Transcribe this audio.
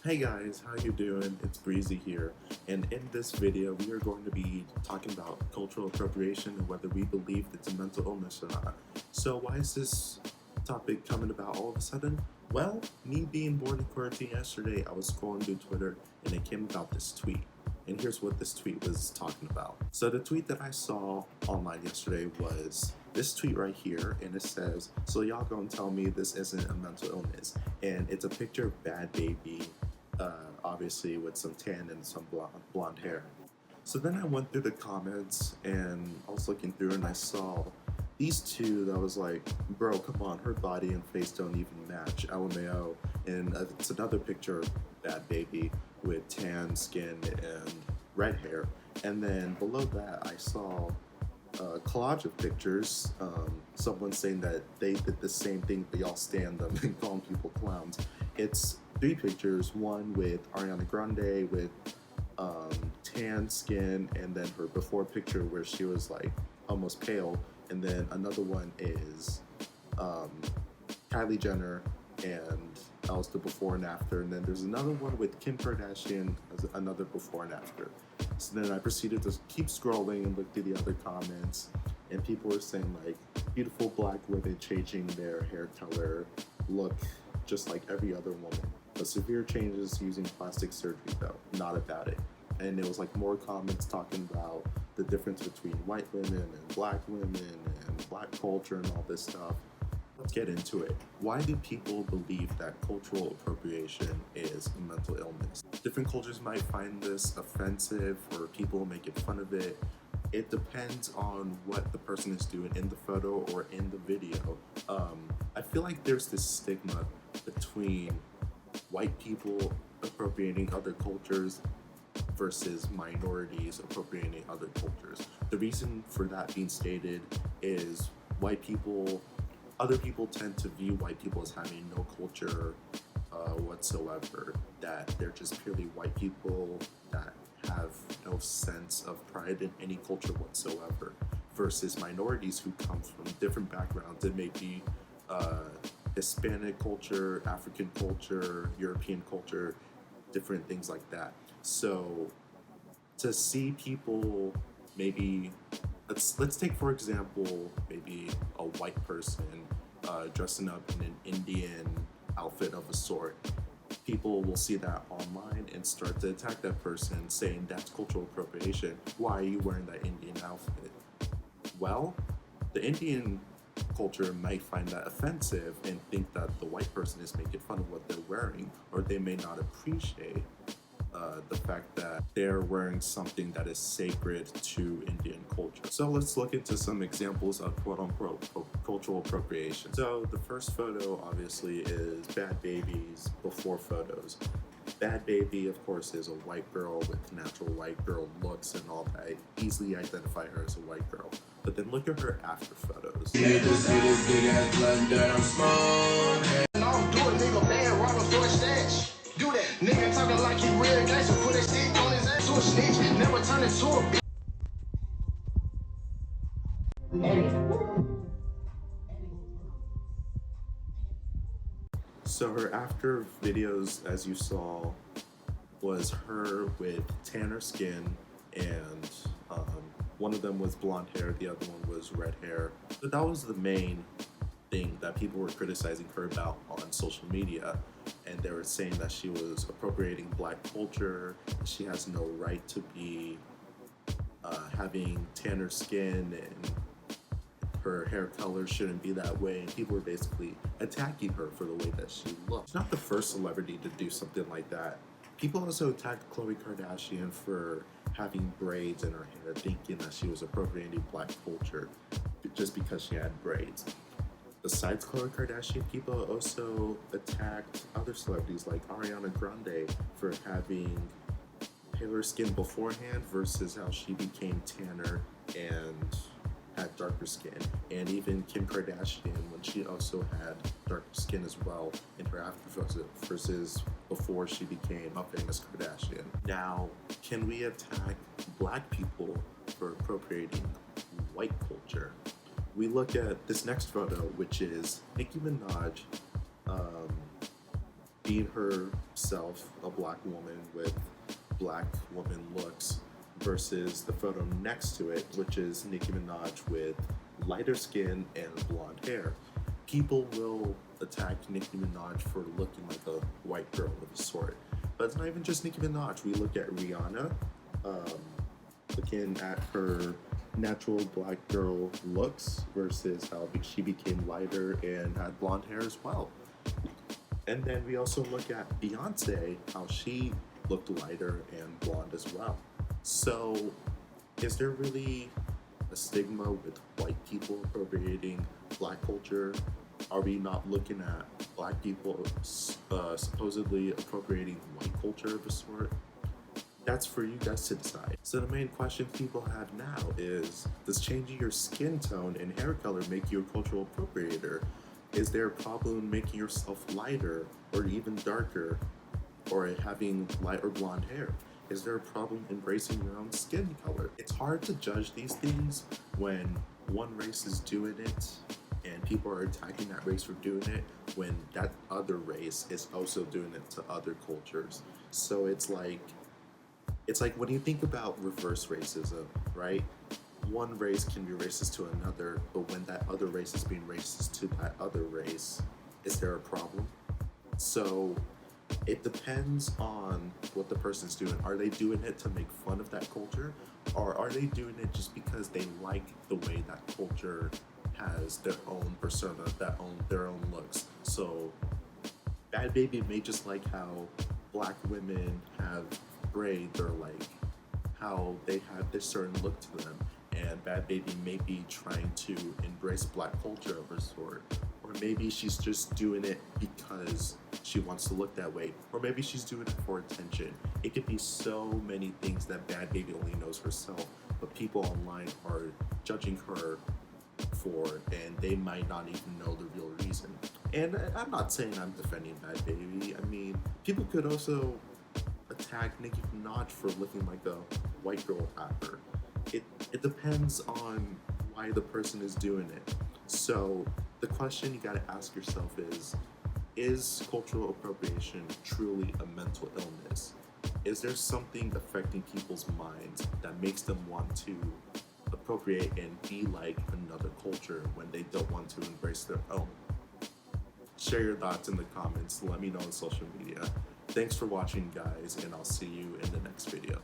Hey guys, how you doing? It's Breezy here, and in this video we are going to be talking about cultural appropriation and whether we believe it's a mental illness or not. So why is this topic coming about all of a sudden? Well, me being bored in quarantine yesterday, I was scrolling through Twitter and it came about this tweet. And here's what this tweet was talking about. So the tweet that I saw online yesterday was this tweet right here, and it says, "So y'all gonna tell me this isn't a mental illness?" And it's a picture of Bad Baby, obviously with some tan and some blonde hair. So then I went through the comments and I was looking through and I saw these two that was like, bro, come on, her body and face don't even match, LMAO. And it's another picture of Bad Baby with tan skin and red hair. And then below that I saw a collage of pictures, someone saying that they did the same thing but y'all stand them and calling people clowns. It's three pictures, one with Ariana Grande with tan skin, and then her before picture where she was like almost pale, and then another one is Kylie Jenner, and that was the before and after, and then there's another one with Kim Kardashian as another before and after. So then I proceeded to keep scrolling and look through the other comments, and people were saying like beautiful black women changing their hair color, look just like every other woman, but severe changes using plastic surgery though, not about it. And it was like more comments talking about the difference between white women and black women and black culture and all this stuff. Let's get into it. Why do people believe that cultural appropriation is a mental illness? Different cultures might find this offensive or people making fun of it. It depends on what the person is doing in the photo or in the video. I feel like there's this stigma between white people appropriating other cultures versus minorities appropriating other cultures. The reason for that being stated is other people tend to view white people as having no culture whatsoever, that they're just purely white people that have no sense of pride in any culture whatsoever, versus minorities who come from different backgrounds. It may be Hispanic culture, African culture, European culture, different things like that. So to see people maybe, let's take for example maybe a white person dressing up in an Indian outfit of a sort. People will see that online and start to attack that person, saying that's cultural appropriation. Why are you wearing that Indian outfit? Well, the Indian culture might find that offensive and think that the white person is making fun of what they're wearing, or they may not appreciate the fact that they're wearing something that is sacred to Indian culture. So let's look into some examples of quote-unquote cultural appropriation. So the first photo obviously is Bad Baby's before photos. Bad Baby, of course, is a white girl with natural white girl looks and all that. Easily identify her as a white girl. But then look at her after photos. Do that. Nigga talking like he real gangster, put his stick on his ass to a snitch, never turn into a bitch. So her after videos, as you saw, was her with tanner skin, and one of them was blonde hair, the other one was red hair. But that was the main thing that people were criticizing her about on social media, and they were saying that she was appropriating black culture, she has no right to be having tanner skin, and her hair color shouldn't be that way, and people were basically attacking her for the way that she looked. She's not the first celebrity to do something like that. People also attacked Khloe Kardashian for having braids in her hair, thinking that she was appropriating black culture just because she had braids. Besides Khloe Kardashian, people also attacked other celebrities like Ariana Grande for having paler skin beforehand versus how she became tanner and had darker skin. And even Kim Kardashian, when she also had darker skin as well in her after photos versus before she became a famous Kardashian. Now, can we attack black people for appropriating white culture? We look at this next photo, which is Nicki Minaj being herself a black woman with black woman looks versus the photo next to it, which is Nicki Minaj with lighter skin and blonde hair. People will attack Nicki Minaj for looking like a white girl of a sort. But it's not even just Nicki Minaj. We look at Rihanna, looking at her natural black girl looks versus how she became lighter and had blonde hair as well. And then we also look at Beyonce, how she looked lighter and blonde as well. So, is there really a stigma with white people appropriating black culture? Are we not looking at black people supposedly appropriating white culture of a sort? That's for you guys to decide. So the main question people have now is, does changing your skin tone and hair color make you a cultural appropriator? Is there a problem making yourself lighter or even darker or having light or blonde hair? Is there a problem embracing your own skin color? It's hard to judge these things when one race is doing it and people are attacking that race for doing it when that other race is also doing it to other cultures. So it's like when you think about reverse racism, right? One race can be racist to another, but when that other race is being racist to that other race, is there a problem? So it depends on what the person's doing. Are they doing it to make fun of that culture? Or are they doing it just because they like the way that culture has their own persona, their own looks? So Bad Baby may just like how black women have braids or like how they have this certain look to them. And Bad Baby may be trying to embrace black culture of a sort. Or maybe she's just doing it because she wants to look that way. Or maybe she's doing it for attention. It could be so many things that Bad Baby only knows herself, but people online are judging her for, and they might not even know the real reason. And I'm not saying I'm defending Bad Baby. I mean, people could also attack Nicki Minaj for looking like a white girl rapper. It depends on why the person is doing it. So the question you gotta ask yourself is cultural appropriation truly a mental illness? Is there something affecting people's minds that makes them want to appropriate and be like another culture when they don't want to embrace their own? Share your thoughts in the comments. Let me know on social media. Thanks for watching, guys, and I'll see you in the next video.